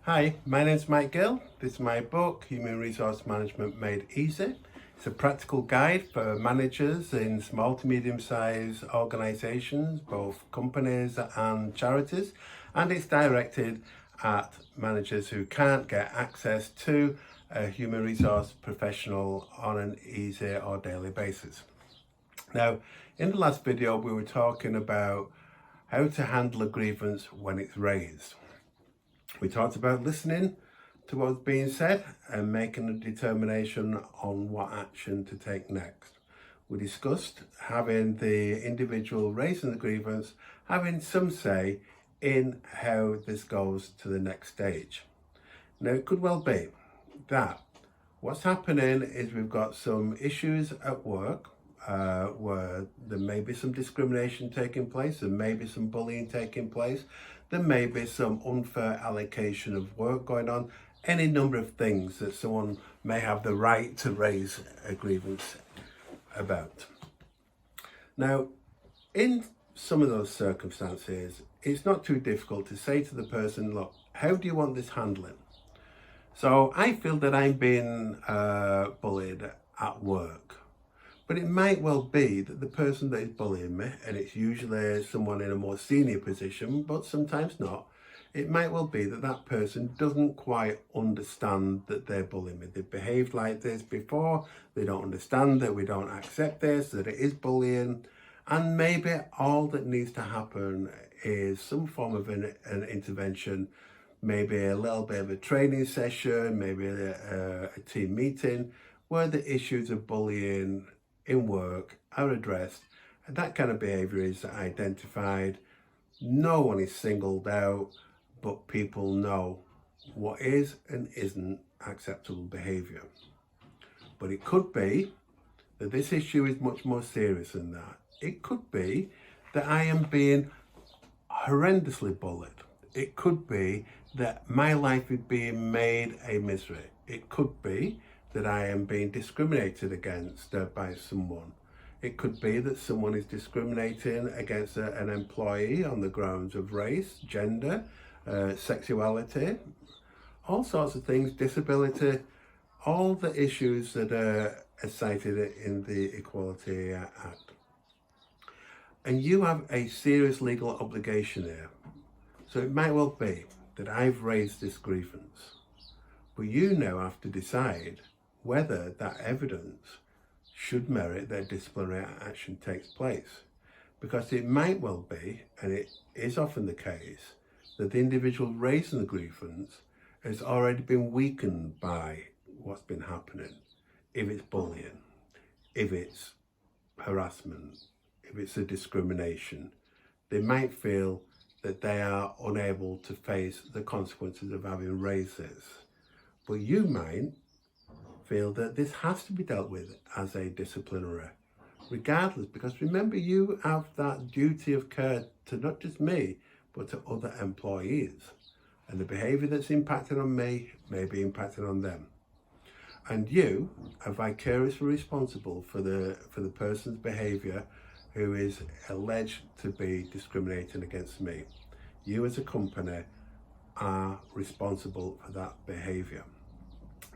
Hi, my name's Mike Gill. This is my book, Human Resource Management Made Easy. It's a practical guide for managers in small to medium-sized organisations, both companies and charities, and it's directed at managers who can't get access to a human resource professional on an easy or daily basis. Now, in the last video, we were talking about how to handle a grievance when it's raised. We talked about listening to what's being said and making a determination on what action to take next. We discussed having the individual raising the grievance having some say in how this goes to the next stage. Now, it could well be that what's happening is we've got some issues at work where there may be some discrimination taking place, there may be some bullying taking place, there may be some unfair allocation of work going on, any number of things that someone may have the right to raise a grievance about. Now, in some of those circumstances, it's not too difficult to say to the person, look, how do you want this handling? So I feel that I'm being bullied at work. But it might well be that the person that is bullying me, and it's usually someone in a more senior position, but sometimes not, it might well be that that person doesn't quite understand that they're bullying me. They've behaved like this before, they don't understand that we don't accept this, that it is bullying, and maybe all that needs to happen is some form of an intervention, maybe a little bit of a training session, maybe a team meeting, where the issues of bullying in work are addressed, and that kind of behaviour is identified. No one is singled out, but people know what is and isn't acceptable behaviour. But it could be that this issue is much more serious than that. It could be that I am being horrendously bullied. It could be that my life is being made a misery. It could be that I am being discriminated against by someone. It could be that someone is discriminating against an employee on the grounds of race, gender, sexuality, all sorts of things, disability, all the issues that are cited in the Equality Act. And you have a serious legal obligation here. So it might well be that I've raised this grievance, but you now have to decide whether that evidence should merit that disciplinary action takes place. Because it might well be, and it is often the case, that the individual raising the grievance has already been weakened by what's been happening. If it's bullying, if it's harassment, if it's a discrimination, they might feel that they are unable to face the consequences of having raised this. But you might feel that this has to be dealt with as a disciplinary, regardless, because remember, you have that duty of care to not just me, but to other employees. And the behaviour that's impacted on me may be impacted on them. And you are vicariously responsible for the person's behaviour who is alleged to be discriminating against me. You as a company are responsible for that behaviour.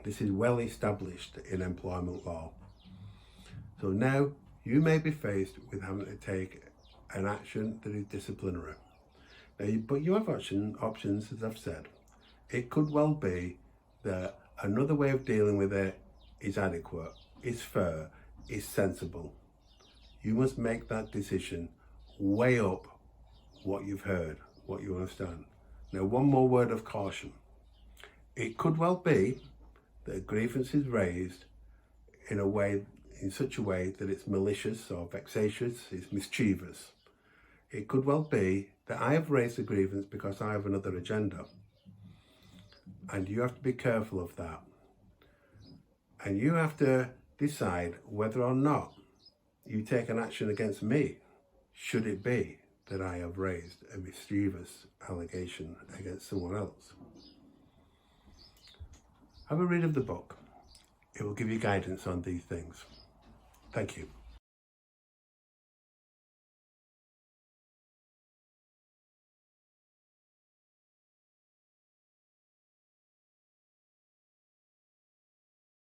This is well established in employment law. So now you may be faced with having to take an action that is disciplinary. Now, but you have options, as I've said. It could well be that another way of dealing with it is adequate, is fair, is sensible. You must make that decision, weigh up what you've heard, what you understand. Now, one more word of caution. It could well be that a grievance is raised in such a way that it's malicious or vexatious, it's mischievous. It could well be that I have raised a grievance because I have another agenda. And you have to be careful of that. And you have to decide whether or not you take an action against me, should it be that I have raised a mischievous allegation against someone else. Have a read of the book. It will give you guidance on these things. Thank you.